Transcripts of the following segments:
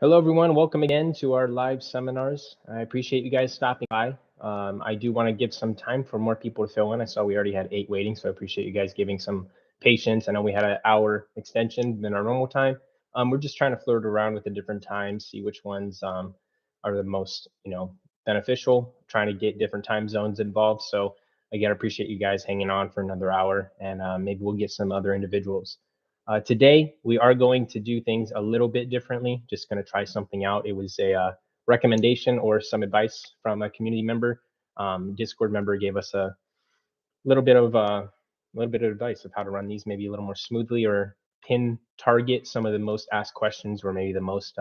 Hello, everyone. Welcome again to our live seminars. I appreciate you guys stopping by. I do want to give some time for more people to fill in. I saw we already had 8 waiting, so I appreciate you guys giving some patience. I know we had an hour extension than our normal time. We're just trying to flirt around with the different times, see which ones are the most, beneficial, trying to get different time zones involved. So again, I appreciate you guys hanging on for another hour, and maybe we'll get some other individuals. Today, we are going to do things a little bit differently, just going to try something out. It was a recommendation or some advice from a community member. Discord member gave us a little bit of advice of how to run these maybe a little more smoothly or pin target some of the most asked questions or maybe the most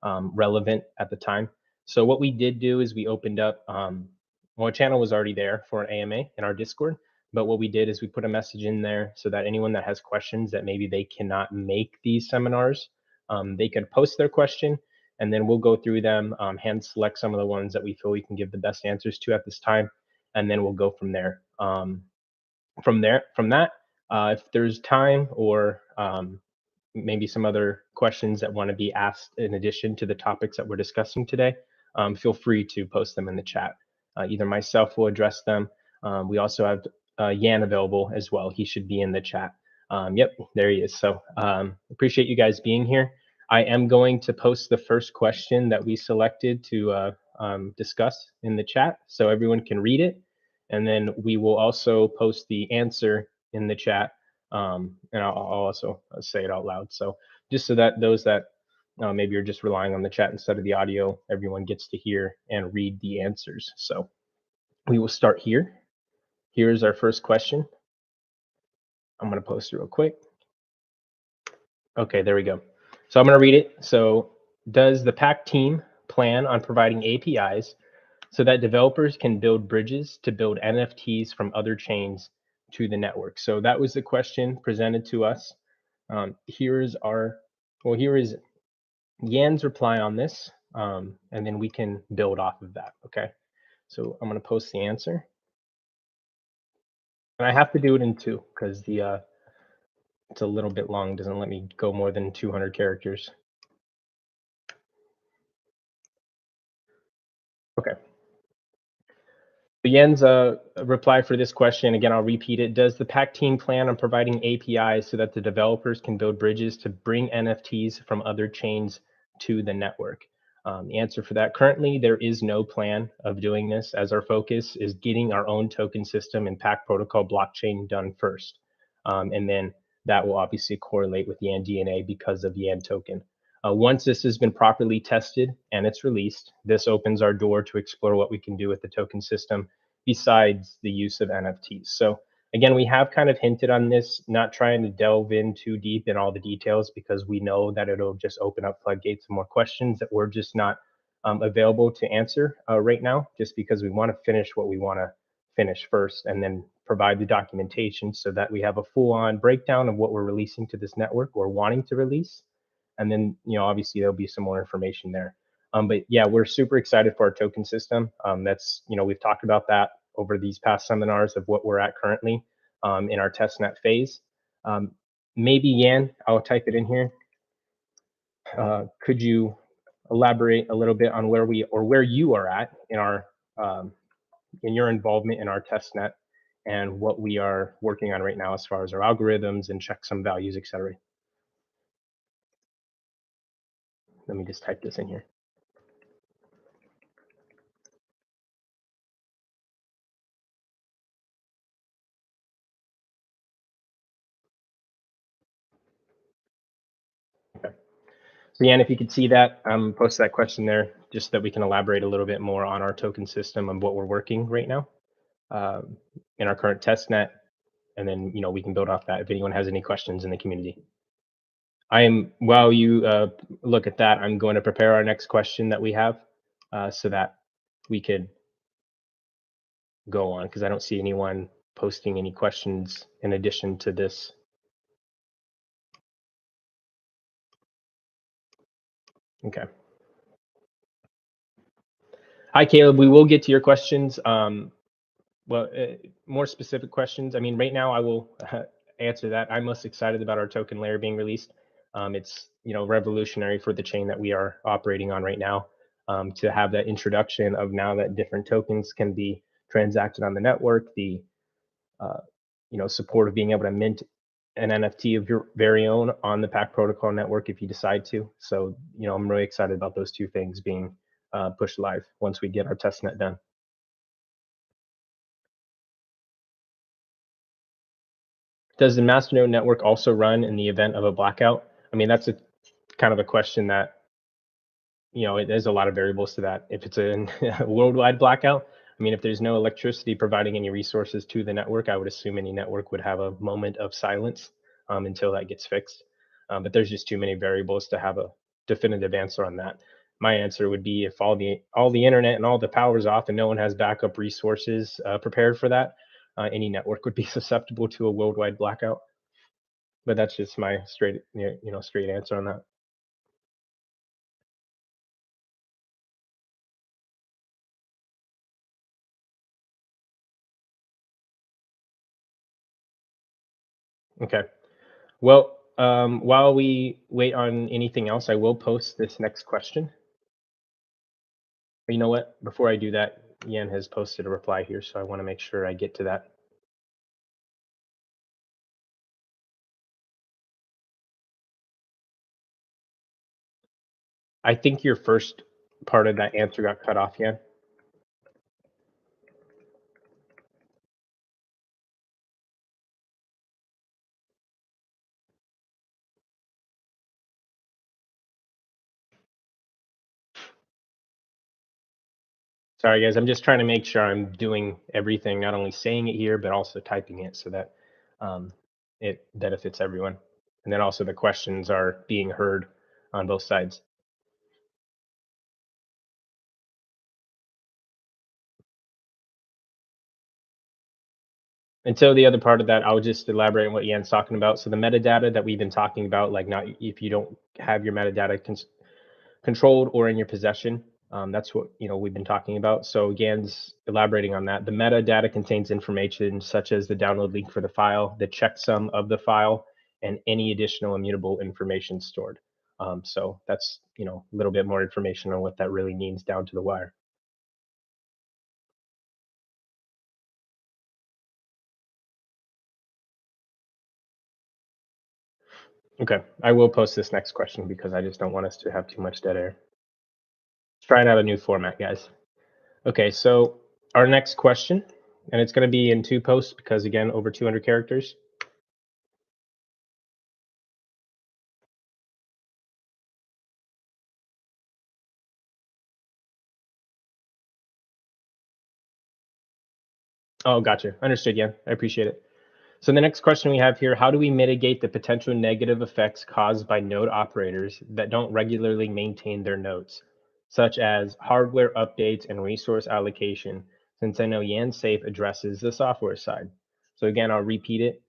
relevant at the time. So what we did do is we opened up, a channel was already there for an AMA in our Discord. But what we did is we put a message in there so that anyone that has questions that maybe they cannot make these seminars, they could post their question, and then we'll go through them, hand select some of the ones that we feel we can give the best answers to at this time, and then we'll go from there. From that, if there's time or maybe some other questions that want to be asked in addition to the topics that we're discussing today, feel free to post them in the chat. Either myself will address them. We also have Yan available as well. He should be in the chat. Yep, there he is. So appreciate you guys being here. I am going to post the first question that we selected to discuss in the chat so everyone can read it. And then we will also post the answer in the chat. And I'll also say it out loud. So just so that those that maybe you're just relying on the chat instead of the audio, everyone gets to hear and read the answers. So we will start here. Here's our first question. I'm going to post it real quick. Okay, there we go. So I'm going to read it. So does the PAC team plan on providing APIs so that developers can build bridges to build NFTs from other chains to the network? So that was the question presented to us. Here is Yan's reply on this, and then we can build off of that. Okay, so I'm going to post the answer. And I have to do it in 2 because it's a little bit long. Doesn't let me go more than 200 characters. Okay. So Yen's reply for this question, again, I'll repeat it. Does the PAC team plan on providing APIs so that the developers can build bridges to bring NFTs from other chains to the network? The answer for that, currently, there is no plan of doing this, as our focus is getting our own token system and PAC protocol blockchain done first. And then that will obviously correlate with Yan DNA because of Yan token. Once this has been properly tested and it's released, this opens our door to explore what we can do with the token system besides the use of NFTs. So again, we have kind of hinted on this, not trying to delve in too deep in all the details because we know that it'll just open up floodgates of more questions that we're just not available to answer right now, just because we want to finish what we want to finish first and then provide the documentation so that we have a full-on breakdown of what we're releasing to this network or wanting to release. And then, obviously there'll be some more information there. But yeah, we're super excited for our token system. That's, we've talked about that over these past seminars of what we're at currently in our testnet phase. Maybe Yan, I'll type it in here. Could you elaborate a little bit on where you are at in our in your involvement in our testnet and what we are working on right now as far as our algorithms and checksum values, et cetera? Let me just type this in here. Okay. So Yan, if you could see that, post that question there, just so that we can elaborate a little bit more on our token system and what we're working right now in our current testnet. And then, we can build off that if anyone has any questions in the community. While you look at that, I'm going to prepare our next question that we have so that we could go on, because I don't see anyone posting any questions in addition to this. Okay. Hi, Caleb. We will get to your questions. More specific questions. I mean, right now I will answer that. I'm most excited about our token layer being released. It's revolutionary for the chain that we are operating on right now, to have that introduction of now that different tokens can be transacted on the network, the uh, support of being able to mint an NFT of your very own on the Pack Protocol network if you decide to. So I'm really excited about those two things being pushed live once we get our testnet done. Does the Masternode network also run in the event of a blackout? I mean, that's a kind of a question that there's a lot of variables to that. If it's a worldwide blackout, I mean, if there's no electricity providing any resources to the network, I would assume any network would have a moment of silence until that gets fixed. But there's just too many variables to have a definitive answer on that. My answer would be if all the internet and all the power's off and no one has backup resources prepared for that, any network would be susceptible to a worldwide blackout. But that's just my straight answer on that. Okay. Well, while we wait on anything else, I will post this next question. But you know what? Before I do that, Yan has posted a reply here, so I want to make sure I get to that. I think your first part of that answer got cut off, Yan. Sorry, guys. I'm just trying to make sure I'm doing everything, not only saying it here, but also typing it so that um, it benefits everyone. And then also the questions are being heard on both sides. And so the other part of that, I'll just elaborate on what Yan's talking about. So the metadata that we've been talking about, like not if you don't have your metadata controlled or in your possession, that's what we've been talking about. So Yan's elaborating on that. The metadata contains information such as the download link for the file, the checksum of the file, and any additional immutable information stored. So that's a little bit more information on what that really means down to the wire. Okay, I will post this next question because I just don't want us to have too much dead air. Trying out a new format, guys. Okay, so our next question, and it's going to be in two posts because, again, over 200 characters. Oh, gotcha. Understood, yeah. I appreciate it. So the next question we have here, how do we mitigate the potential negative effects caused by node operators that don't regularly maintain their nodes, such as hardware updates and resource allocation, since I know YanSafe addresses the software side. So again, I'll repeat it.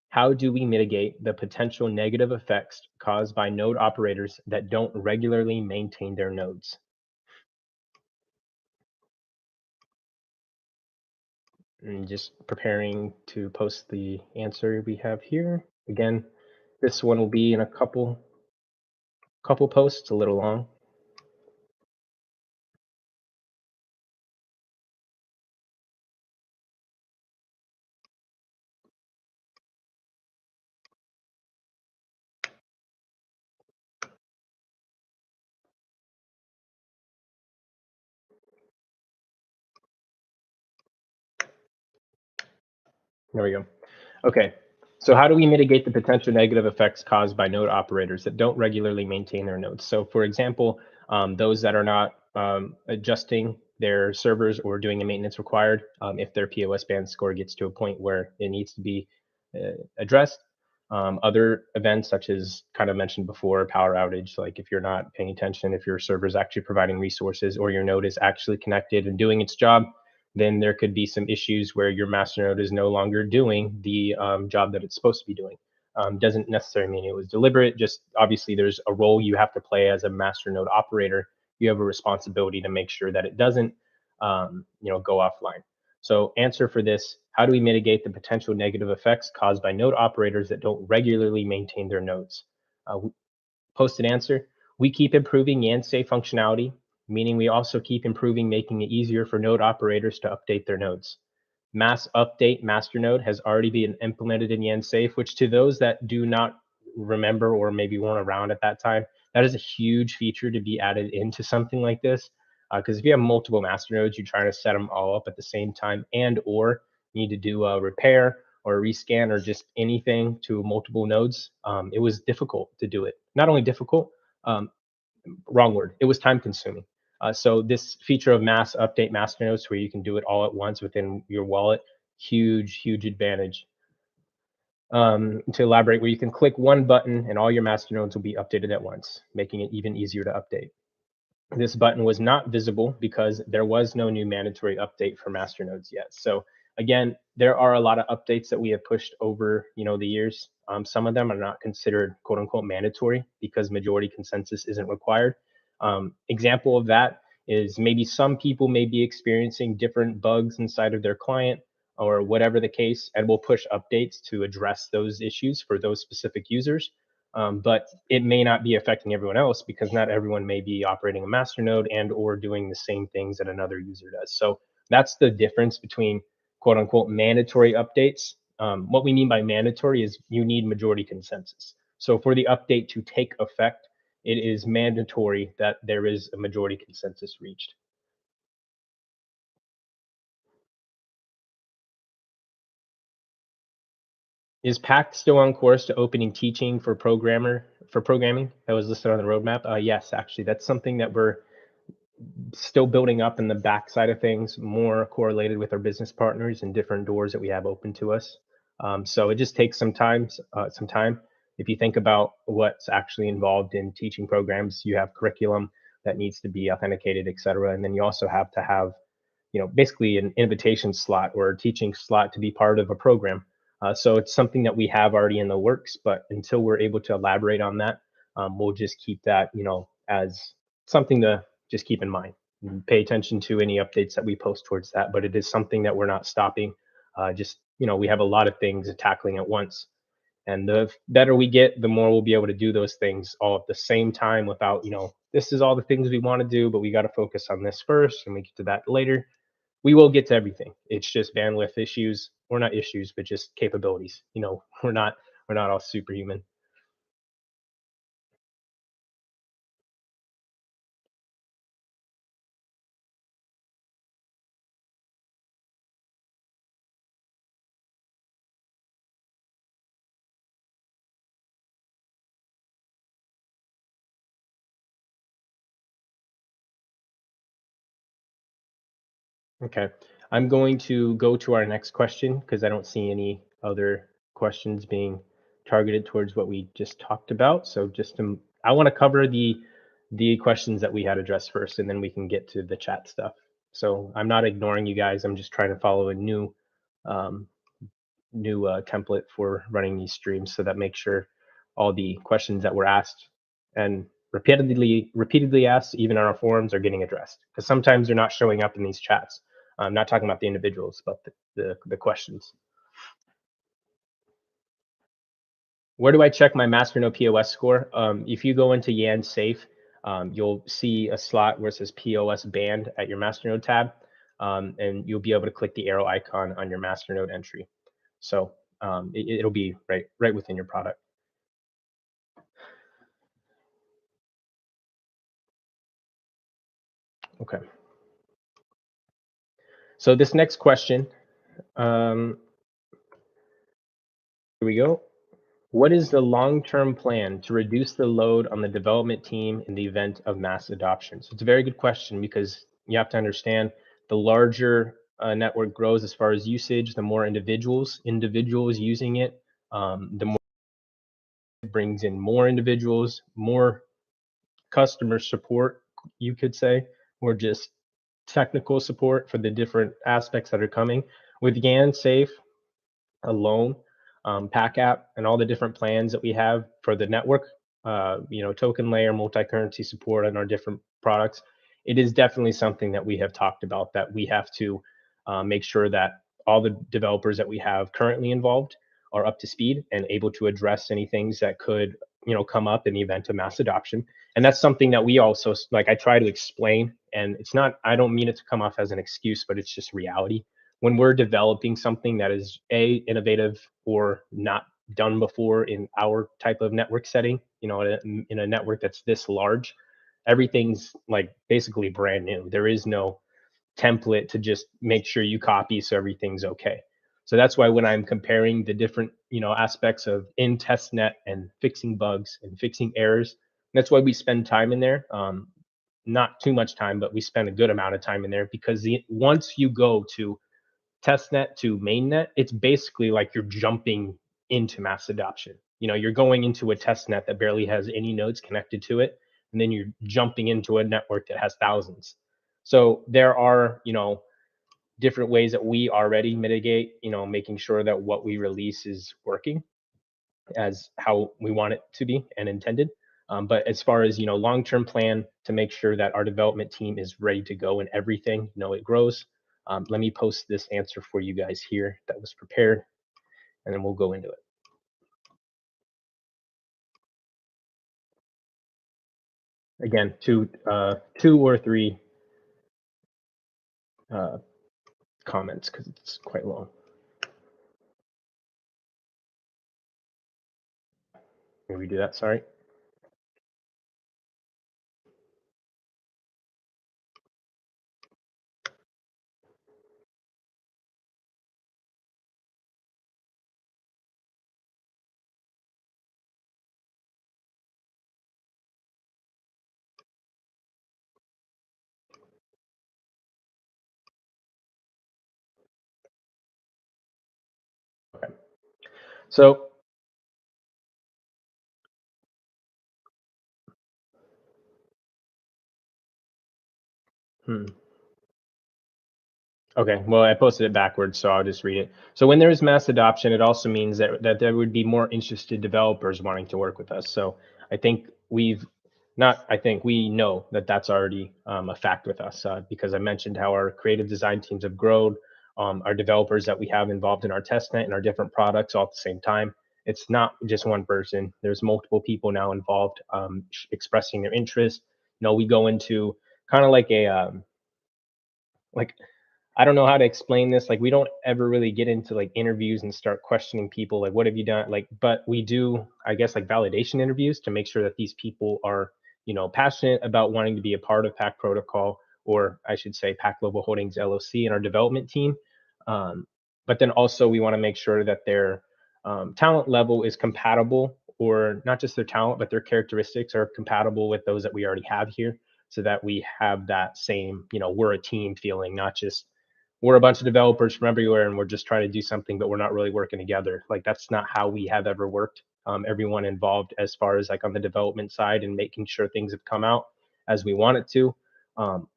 How do we mitigate the potential negative effects caused by node operators that don't regularly maintain their nodes? And just preparing to post the answer we have here. Again, this one will be in a couple posts, a little long. There we go. Okay. So how do we mitigate the potential negative effects caused by node operators that don't regularly maintain their nodes? So for example, those that are not adjusting their servers or doing the maintenance required, if their POS band score gets to a point where it needs to be addressed. Other events such as kind of mentioned before, power outage, like if you're not paying attention, if your server is actually providing resources or your node is actually connected and doing its job, then there could be some issues where your master node is no longer doing the job that it's supposed to be doing. Doesn't necessarily mean it was deliberate. Just obviously, there's a role you have to play as a master node operator. You have a responsibility to make sure that it doesn't, go offline. So, answer for this: how do we mitigate the potential negative effects caused by node operators that don't regularly maintain their nodes? Posted answer. We keep improving YANSafe functionality, meaning we also keep improving making it easier for node operators to update their nodes. Mass update master node has already been implemented in YANSafe, which to those that do not remember or maybe weren't around at that time, that is a huge feature to be added into something like this. Because if you have multiple master nodes, you're trying to set them all up at the same time, and or you need to do a repair or a rescan or just anything to multiple nodes. It was difficult to do it. Not only difficult, um, wrong word. It was time consuming. So this feature of mass update master nodes, where you can do it all at once within your wallet, huge advantage. To elaborate, where you can click one button and all your master nodes will be updated at once, making it even easier to update. This button was not visible because there was no new mandatory update for master nodes yet. So again, there are a lot of updates that we have pushed over, the years. Some of them are not considered quote unquote mandatory because majority consensus isn't required. Example of that is maybe some people may be experiencing different bugs inside of their client or whatever the case, and we'll push updates to address those issues for those specific users. But it may not be affecting everyone else because not everyone may be operating a master node and or doing the same things that another user does. So that's the difference between quote unquote mandatory updates. What we mean by mandatory is you need majority consensus. So for the update to take effect, it is mandatory that there is a majority consensus reached. Is Pact still on course to opening teaching for programming that was listed on the roadmap? Yes, actually, that's something that we're still building up in the backside of things, more correlated with our business partners and different doors that we have open to us. So it just takes some time. Some time. If you think about what's actually involved in teaching programs, you have curriculum that needs to be authenticated, et cetera, and then you also have to have, basically an invitation slot or a teaching slot to be part of a program. So it's something that we have already in the works, but until we're able to elaborate on that, we'll just keep that, as something to just keep in mind. Pay attention to any updates that we post towards that, but it is something that we're not stopping. Just, we have a lot of things tackling at once. And the better we get, the more we'll be able to do those things all at the same time without, this is all the things we want to do, but we got to focus on this first and we get to that later. We will get to everything. It's just bandwidth issues, or not issues, but just capabilities. We're not all superhuman. Okay. I'm going to go to our next question because I don't see any other questions being targeted towards what we just talked about. So I want to cover the questions that we had addressed first, and then we can get to the chat stuff. So I'm not ignoring you guys. I'm just trying to follow a um, new template for running these streams, so that makes sure all the questions that were asked and repeatedly asked, even on our forums, are getting addressed. Because sometimes they're not showing up in these chats. I'm not talking about the individuals, but the questions. Where do I check my Masternode POS score? If you go into YANSafe, you'll see a slot where it says POS band at your Masternode tab, and you'll be able to click the arrow icon on your Masternode entry. So it'll be right within your product. Okay. So this next question, here we go. What is the long-term plan to reduce the load on the development team in the event of mass adoption? So it's a very good question, because you have to understand the larger network grows as far as usage, the more individuals using it, the more it brings in more individuals, more customer support, you could say, or just technical support for the different aspects that are coming. With YANSafe alone, pack app, and all the different plans that we have for the network, token layer, multi-currency support on our different products, it is definitely something that we have talked about, that we have to make sure that all the developers that we have currently involved are up to speed and able to address any things that could, come up in the event of mass adoption. And that's something that we also, like, I try to explain, and it's not, I don't mean it to come off as an excuse, but it's just reality. When we're developing something that is innovative or not done before in our type of network setting, in a network that's this large, everything's like basically brand new. There is no template to just make sure you copy so everything's okay. So that's why when I'm comparing the different, aspects of in testnet and fixing bugs and fixing errors, that's why we spend time in there. Not too much time, but we spend a good amount of time in there, because once you go to testnet to mainnet, it's basically like you're jumping into mass adoption. You're going into a testnet that barely has any nodes connected to it, and then you're jumping into a network that has thousands. So there are, different ways that we already mitigate, making sure that what we release is working as how we want it to be and intended. But as far as long-term plan to make sure that our development team is ready to go and everything, it grows. Let me post this answer for you guys here that was prepared, and then we'll go into it. Again, two or three uh, comments because it's quite long. Can we do that? Sorry. Okay. So, hmm. Okay, well, I posted it backwards, so I'll just read it. So when there is mass adoption, it also means that there would be more interested developers wanting to work with us. So I think we've not, I think we know that that's already a fact with us, because I mentioned how our creative design teams have grown, our developers that we have involved in our testnet and our different products all at the same time. It's not just one person. There's multiple people now involved, expressing their interest. We go into kind of like a like I don't know how to explain this. Like, we don't ever really get into like interviews and start questioning people like, what have you done? Like, but we do, I guess, like validation interviews to make sure that these people are, passionate about wanting to be a part of Pack Protocol, or I should say Pack Global Holdings LLC, and our development team. But then also we want to make sure that their talent level is compatible, or not just their talent, but their characteristics are compatible with those that we already have here, so that we have that same, we're a team feeling, not just we're a bunch of developers from everywhere and we're just trying to do something, but we're not really working together. Like, that's not how we have ever worked. Everyone involved, as far as like on the development side and making sure things have come out as we want it to, um,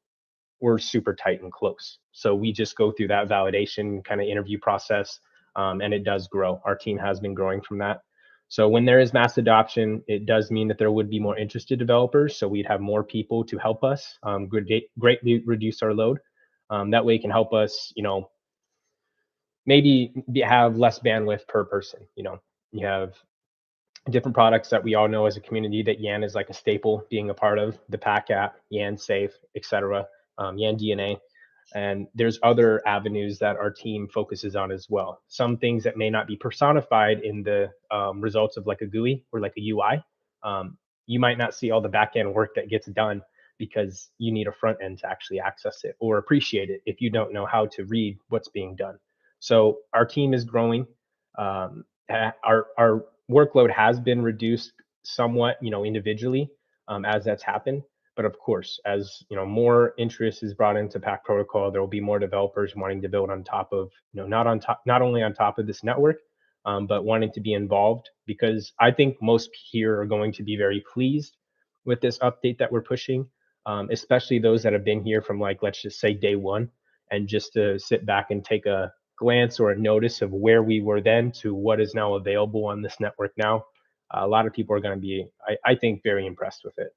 we're super tight and close. So we just go through that validation kind of interview process, and it does grow. Our team has been growing from that. So when there is mass adoption, it does mean that there would be more interested developers. So we'd have more people to help us, greatly reduce our load. That way it can help us, maybe have less bandwidth per person. You have different products that we all know as a community that Yan is like a staple being a part of: the Pack app, Yan Safe, etc., Yan DNA. And there's other avenues that our team focuses on as well. Some things that may not be personified in the results of like a GUI or like a UI. You might not see all the back end work that gets done because you need a front end to actually access it or appreciate it if you don't know how to read what's being done. So our team is growing. Our workload has been reduced somewhat, individually, as that's happened. But of course, as more interest is brought into Pack Protocol, there will be more developers wanting to build on top of, not only on top of this network, but wanting to be involved, because I think most here are going to be very pleased with this update that we're pushing, especially those that have been here from, like, let's just say day one, and just to sit back and take a glance or a notice of where we were then to what is now available on this network now. A lot of people are going to be, I think, very impressed with it.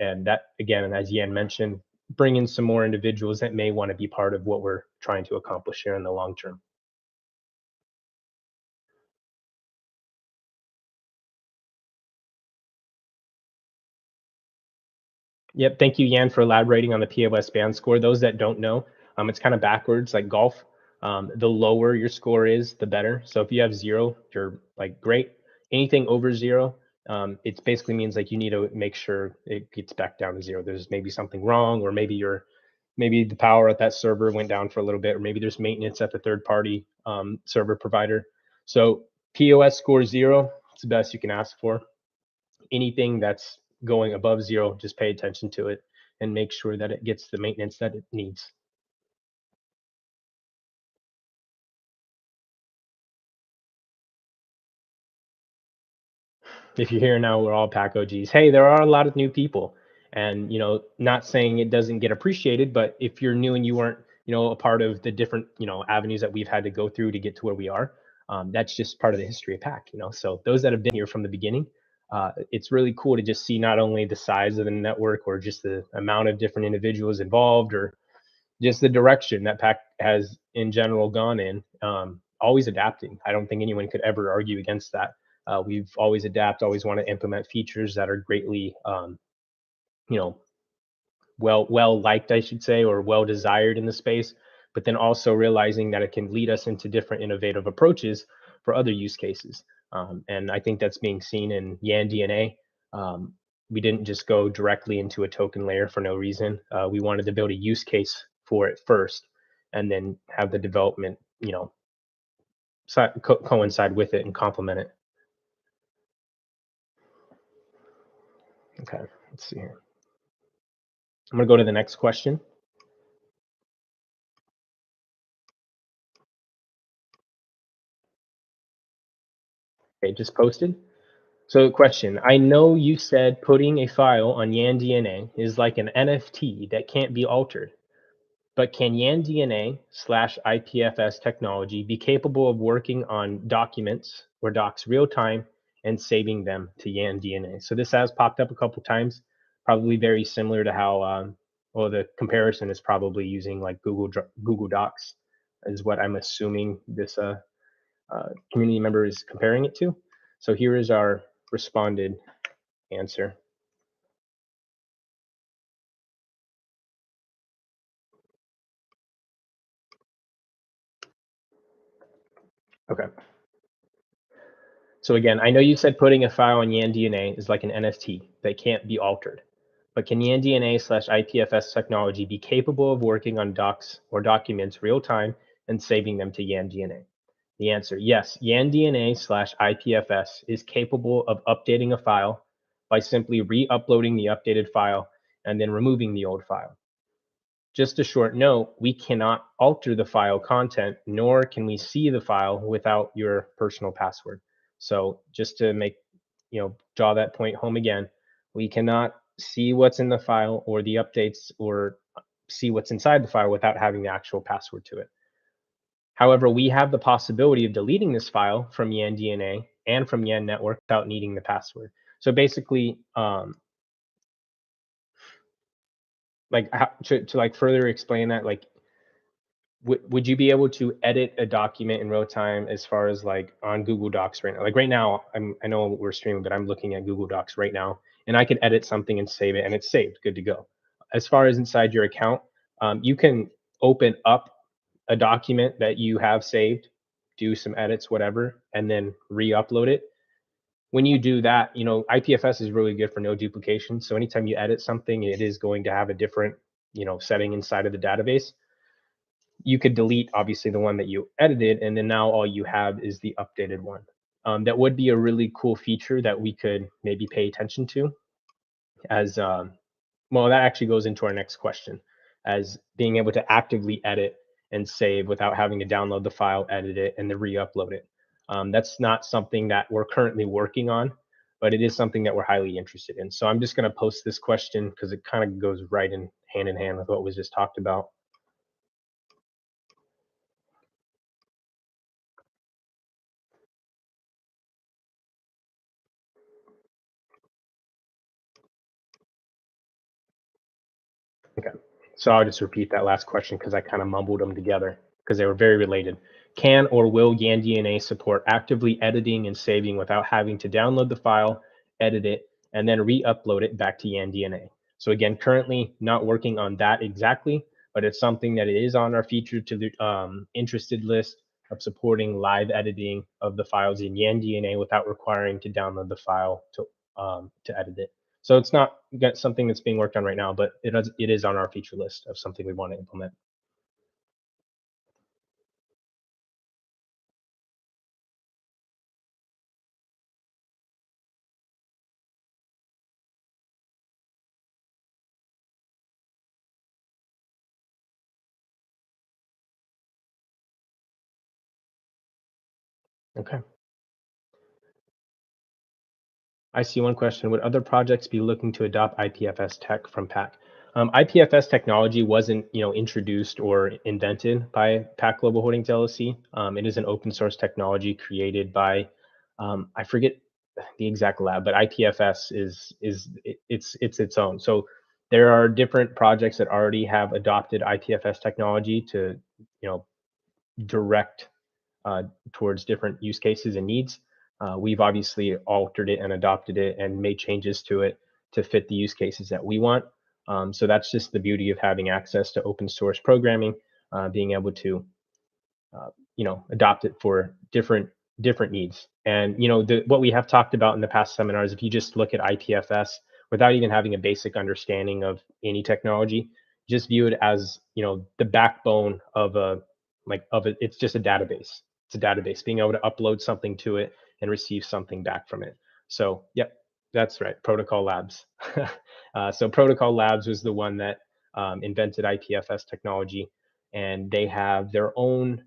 And that, again, as Yan mentioned, bring in some more individuals that may want to be part of what we're trying to accomplish here in the long term. Yep. Thank you, Yan, for elaborating on the POS band score. Those that don't know, it's kind of backwards, like golf. The lower your score is, the better. So if you have zero, you're like great. Anything over zero, it basically means like you need to make sure it gets back down to zero. There's maybe something wrong, or maybe the power at that server went down for a little bit, or maybe there's maintenance at the third party server provider. So POS score zero, it's the best you can ask for. Anything that's going above zero, just pay attention to it and make sure that it gets the maintenance that it needs. If you're here now, we're all pack OGs. Hey, there are a lot of new people, and not saying it doesn't get appreciated, but if you're new and you weren't, a part of the different, avenues that we've had to go through to get to where we are, that's just part of the history of pack. So those that have been here from the beginning, it's really cool to just see not only the size of the network or just the amount of different individuals involved, or just the direction that pack has in general gone in. Always adapting. I don't think anyone could ever argue against that. We've always adapt, always want to implement features that are greatly, you know, well liked, I should say, or well desired in the space. But then also realizing that it can lead us into different innovative approaches for other use cases. And I think that's being seen in Yan DNA. We didn't just go directly into a token layer for no reason. We wanted to build a use case for it first, and then have the development, coincide with it and complement it. Okay, let's see here. I'm gonna go to the next question. Okay, just posted. So, question: I know you said putting a file on YANDNA is like an NFT that can't be altered, but can YANDNA/IPFS technology be capable of working on documents or docs real time and saving them to YANDNA? So this has popped up a couple times, probably very similar to how, well, the comparison is probably using like Google Docs, is what I'm assuming this community member is comparing it to. So here is our responded answer. Okay. So again, I know you said putting a file on YANDNA is like an NFT that can't be altered, but can YANDNA/IPFS technology be capable of working on docs or documents real time and saving them to YANDNA? The answer: yes. YANDNA/IPFS is capable of updating a file by simply re-uploading the updated file and then removing the old file. Just a short note, we cannot alter the file content, nor can we see the file without your personal password. So just to draw that point home again, we cannot see what's in the file or the updates, or see what's inside the file without having the actual password to it. However, we have the possibility of deleting this file from YANDNA and from YAN network without needing the password. So basically, like how, to like further explain that, like would you be able to edit a document in real time as far as like on Google Docs right now? Like right now, I know we're streaming, but I'm looking at Google Docs right now, and I can edit something and save it, and it's saved, good to go. As far as inside your account, you can open up a document that you have saved, do some edits, whatever, and then re-upload it. When you do that, IPFS is really good for no duplication. So anytime you edit something, it is going to have a different, setting inside of the database. You could delete obviously the one that you edited, and then now all you have is the updated one. That would be a really cool feature that we could maybe pay attention to, as well, that actually goes into our next question, as being able to actively edit and save without having to download the file, edit it, and then re-upload it. That's not something that we're currently working on, but it is something that we're highly interested in. So I'm just going to post this question because it kind of goes right in hand with what was just talked about. Okay. So I'll just repeat that last question because I kind of mumbled them together because they were very related. Can or will YANDNA support actively editing and saving without having to download the file, edit it, and then re-upload it back to YANDNA? So again, currently not working on that exactly, but it's something that is on our feature to the interested list of supporting live editing of the files in YANDNA without requiring to download the file to edit it. So it's not something that's being worked on right now, but it is on our feature list of something we want to implement. Okay. I see one question. Would other projects be looking to adopt IPFS tech from PAC? IPFS technology wasn't, introduced or invented by PAC Global Holdings LLC. It is an open source technology created by, I forget the exact lab, but IPFS it's its own. So there are different projects that already have adopted IPFS technology to, direct uh, towards different use cases and needs. We've obviously altered it and adopted it and made changes to it to fit the use cases that we want. So that's just the beauty of having access to open source programming, being able to adopt it for different needs. And what we have talked about in the past seminars, if you just look at IPFS without even having a basic understanding of any technology, just view it as the backbone of it's just a database. It's a database, being able to upload something to it and receive something back from it. So yep, that's right, Protocol Labs. So Protocol Labs was the one that invented IPFS technology, and they have their own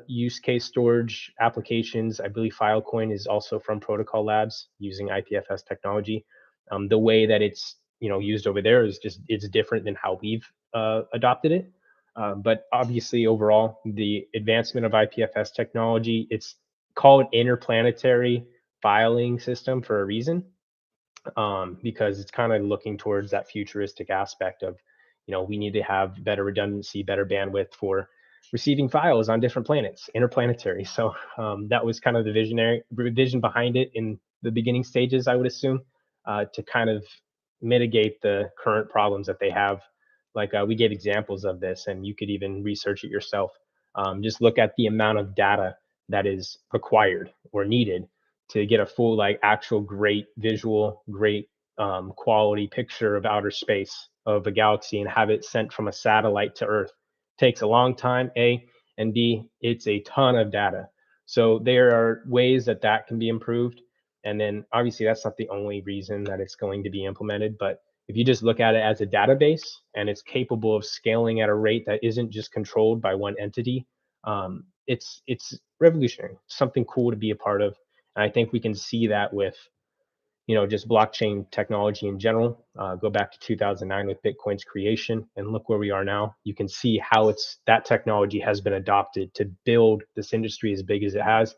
use case storage applications. I believe Filecoin is also from Protocol Labs using IPFS technology. The way that it's used over there is just it's different than how we've adopted it. But obviously, overall, the advancement of IPFS technology, it's called interplanetary filing system for a reason, because it's kind of looking towards that futuristic aspect of, we need to have better redundancy, better bandwidth for receiving files on different planets, interplanetary. So that was kind of the vision behind it in the beginning stages, I would assume, to kind of mitigate the current problems that they have. Like we gave examples of this, and you could even research it yourself. Just look at the amount of data that is required or needed to get a full, like, actual great visual, great quality picture of outer space of a galaxy and have it sent from a satellite to Earth. Takes a long time, A, and B, it's a ton of data. So there are ways that that can be improved. And then obviously that's not the only reason that it's going to be implemented, but if you just look at it as a database and it's capable of scaling at a rate that isn't just controlled by one entity, it's revolutionary. Something cool to be a part of. And I think we can see that with just blockchain technology in general. Go back to 2009 with Bitcoin's creation, and look where we are now. You can see how that technology has been adopted to build this industry as big as it has.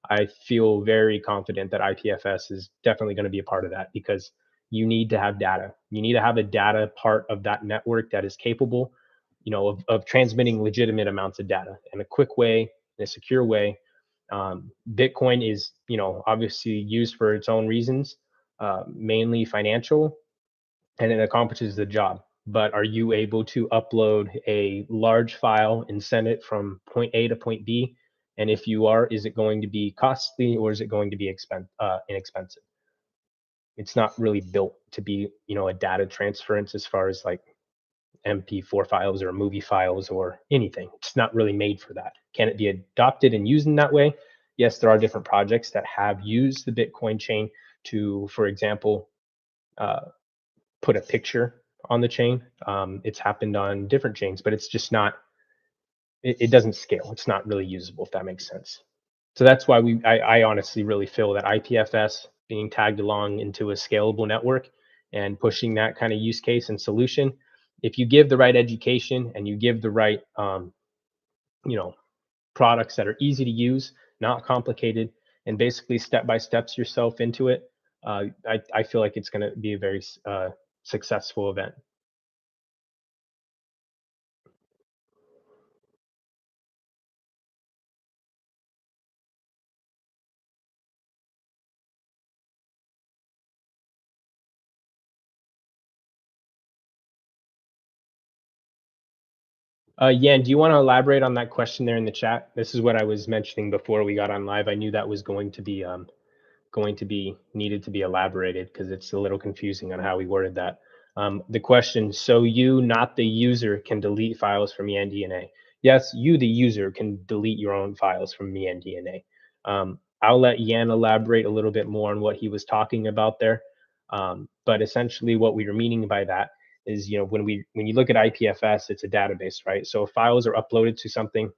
I feel very confident that IPFS is definitely going to be a part of that, because you need to have data. You need to have a data part of that network that is capable, of transmitting legitimate amounts of data in a quick way, in a secure way. Bitcoin is, obviously used for its own reasons, mainly financial, and it accomplishes the job. But are you able to upload a large file and send it from point A to point B? And if you are, is it going to be costly, or is it going to be inexpensive? It's not really built to be, a data transference as far as like MP4 files or movie files or anything. It's not really made for that. Can it be adopted and used in that way? Yes, there are different projects that have used the Bitcoin chain to, for example, uh, put a picture on the chain. It's happened on different chains, but it's just not. It doesn't scale. It's not really usable, if that makes sense. So that's why I honestly really feel that IPFS being tagged along into a scalable network and pushing that kind of use case and solution, if you give the right education and you give the right, you know, products that are easy to use, not complicated, and basically step by steps yourself into it, I feel like it's going to be a very successful event. Yan, do you want to elaborate on that question there in the chat? This is what I was mentioning before we got on live. I knew that was going to be needed to be elaborated because it's a little confusing on how we worded that. The question, so you, not the user, can delete files from ENDNA. Yes, you, the user, can delete your own files from ENDNA. I'll let Yan elaborate a little bit more on what he was talking about there. But essentially what we were meaning by that is, when you look at IPFS, it's a database, right? So files are uploaded to something.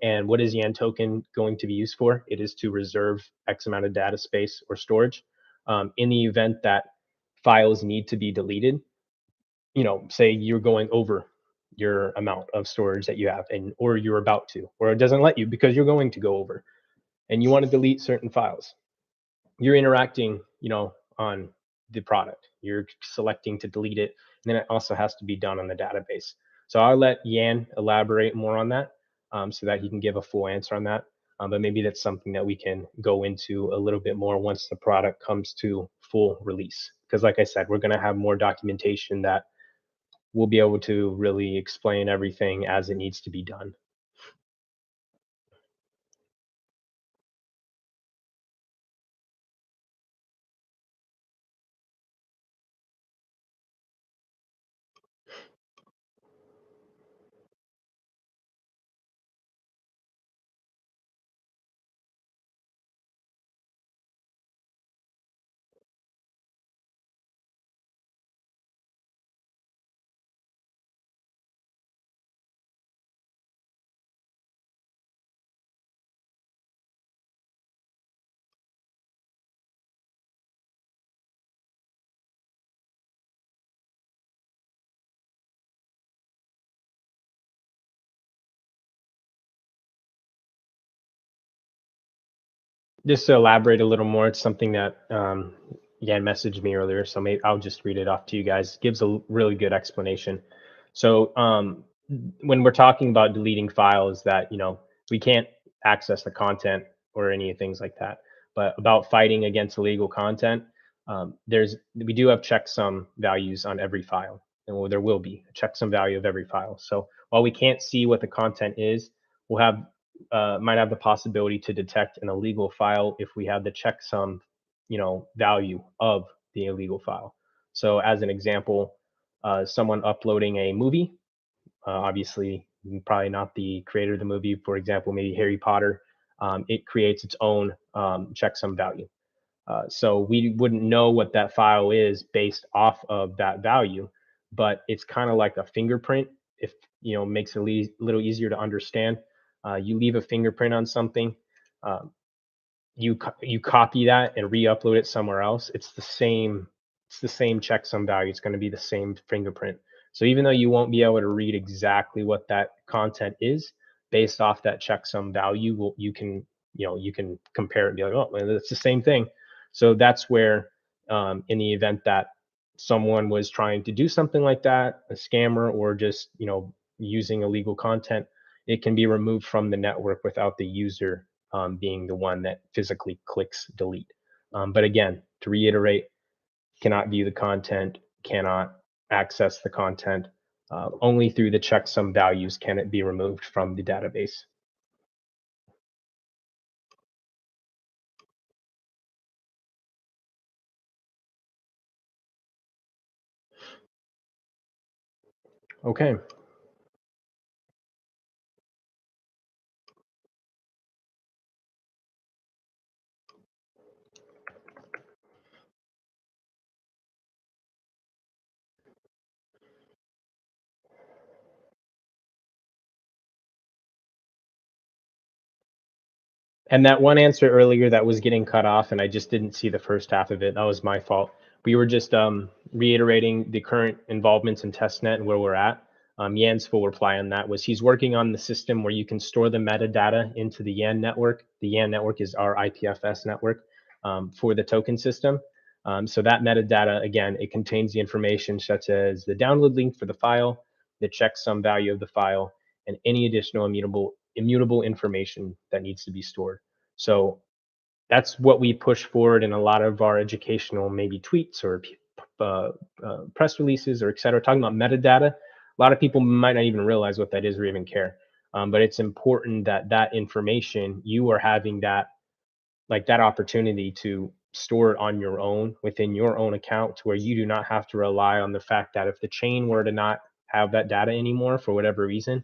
And what is Yan token going to be used for? It is to reserve X amount of data space or storage. In the event that files need to be deleted, say you're going over your amount of storage that you have, or you're about to, or it doesn't let you because you're going to go over, and you want to delete certain files. You're interacting, on the product. You're selecting to delete it, and then it also has to be done on the database. So I'll let Yan elaborate more on that, so that he can give a full answer on that. But maybe that's something that we can go into a little bit more once the product comes to full release. Because like I said, we're going to have more documentation that we'll be able to really explain everything as it needs to be done. Just to elaborate a little more, it's something that Yan messaged me earlier, so maybe I'll just read it off to you guys. It gives a really good explanation. So when we're talking about deleting files, that we can't access the content or any things like that. But about fighting against illegal content, we do have checksum values on every file, and there will be a checksum value of every file. So while we can't see what the content is, we'll have might have the possibility to detect an illegal file if we have the checksum, value of the illegal file. So as an example, someone uploading a movie, obviously probably not the creator of the movie, for example, maybe Harry Potter, it creates its own checksum value. So we wouldn't know what that file is based off of that value, but it's kind of like a fingerprint. If makes it a little easier to understand. You leave a fingerprint on something, um, you copy that and re-upload it somewhere else. It's the same checksum value. It's going to be the same fingerprint. So even though you won't be able to read exactly what that content is based off that checksum value, you can compare it and be like, oh, well, it's the same thing. So that's where, in the event that someone was trying to do something like that, a scammer, or just using illegal content, it can be removed from the network without the user being the one that physically clicks delete. But again, to reiterate, cannot view the content, cannot access the content. Only through the checksum values can it be removed from the database. Okay. And that one answer earlier that was getting cut off, and I just didn't see the first half of it. That was my fault. We were just reiterating the current involvements in testnet and where we're at. Yan's full reply on that was he's working on the system where you can store the metadata into the Yan network. The Yan network is our IPFS network for the token system. So that metadata, again, it contains the information such as the download link for the file, the checksum value of the file, and any additional immutable information that needs to be stored. So that's what we push forward in a lot of our educational maybe tweets or press releases or et cetera, talking about metadata. A lot of people might not even realize what that is or even care. But it's important that that information, you are having that, like, that opportunity to store it on your own within your own account, to where you do not have to rely on the fact that if the chain were to not have that data anymore for whatever reason,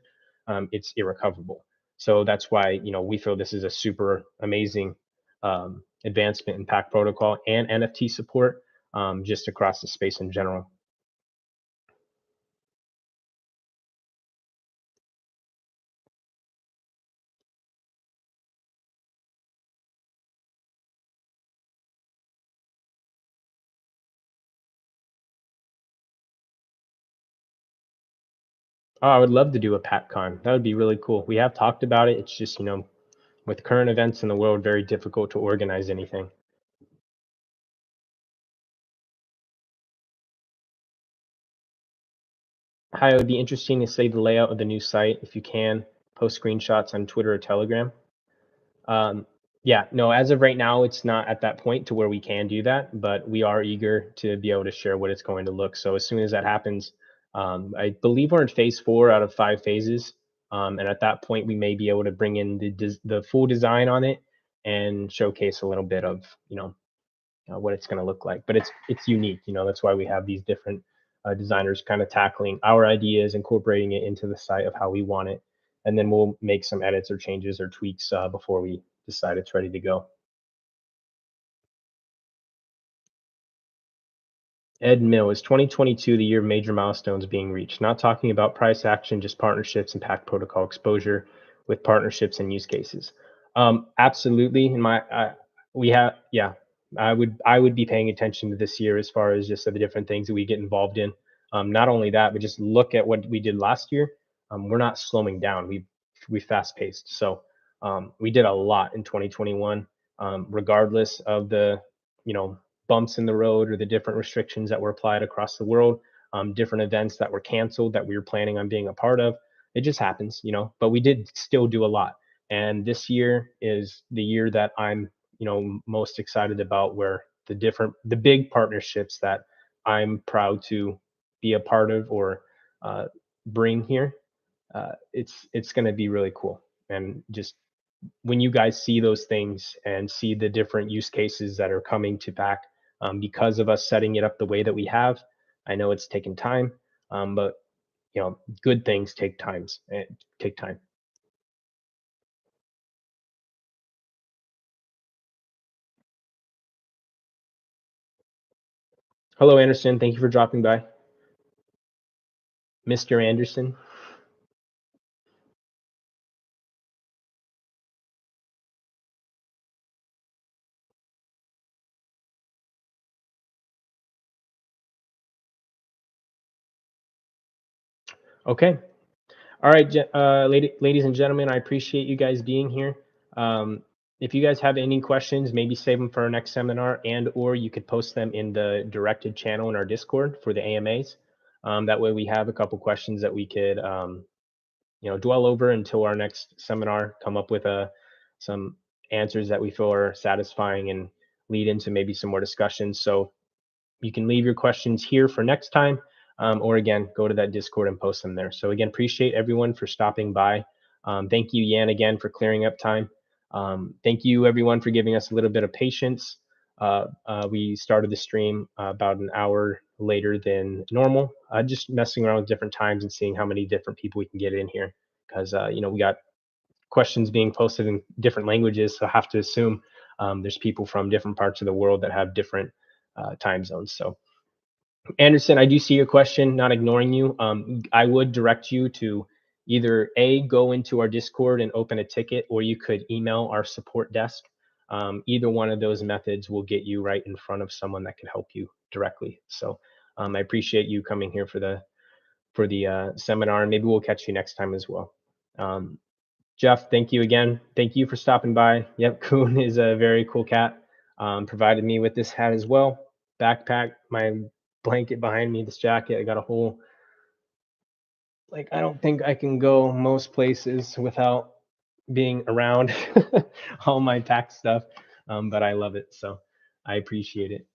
it's irrecoverable. So that's why, we feel this is a super amazing advancement in pack protocol and NFT support, just across the space in general. Oh, I would love to do a PackCon. That would be really cool. We have talked about it. It's just, with current events in the world, very difficult to organize anything. Hi, it would be interesting to see the layout of the new site if you can post screenshots on Twitter or Telegram. Um, yeah, no, as of right now, it's not at that point to where we can do that, but we are eager to be able to share what it's going to look. So as soon as that happens, I believe we're in phase 4 out of 5 phases, and at that point, we may be able to bring in the full design on it and showcase a little bit of, what it's going to look like. But it's unique. That's why we have these different designers kind of tackling our ideas, incorporating it into the site of how we want it, and then we'll make some edits or changes or tweaks before we decide it's ready to go. Ed Mill, is 2022 the year of major milestones being reached? Not talking about price action, just partnerships and pack protocol exposure with partnerships and use cases. Absolutely. We have, yeah, I would be paying attention to this year as far as just the different things that we get involved in. Not only that, but just look at what we did last year. We're not slowing down. We fast paced. So we did a lot in 2021, regardless of the, you know bumps in the road or the different restrictions that were applied across the world, different events that were canceled that we were planning on being a part of. It just happens, but we did still do a lot. And this year is the year that I'm, most excited about, where the big partnerships that I'm proud to be a part of or bring here. It's going to be really cool. And just when you guys see those things and see the different use cases that are coming to back, because of us setting it up the way that we have. I know it's taken time, but good things take time. Hello, Anderson. Thank you for dropping by, Mr. Anderson. Okay. All right, ladies and gentlemen, I appreciate you guys being here. If you guys have any questions, maybe save them for our next seminar, and or you could post them in the directed channel in our Discord for the AMAs. That way, we have a couple questions that we could, dwell over until our next seminar. Come up with some answers that we feel are satisfying and lead into maybe some more discussions. So you can leave your questions here for next time, or again, go to that Discord and post them there. So again, appreciate everyone for stopping by. Thank you, Yan, again for clearing up time. Thank you, everyone, for giving us a little bit of patience. We started the stream about an hour later than normal, just messing around with different times and seeing how many different people we can get in here. Because we got questions being posted in different languages, so I have to assume there's people from different parts of the world that have different time zones. So Anderson, I do see your question, not ignoring you. I would direct you to either go into our Discord and open a ticket, or you could email our support desk. Either one of those methods will get you right in front of someone that can help you directly. So I appreciate you coming here for the seminar, and maybe we'll catch you next time as well. Jeff, thank you again. Thank you for stopping by. Yep, Kuhn is a very cool cat. Provided me with this hat as well. Backpack, my blanket behind me, this jacket. I got a whole, like, I don't think I can go most places without being around all my pack stuff. But I love it, so I appreciate it.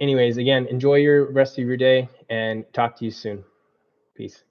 anyways, again, enjoy your rest of your day and talk to you soon. Peace.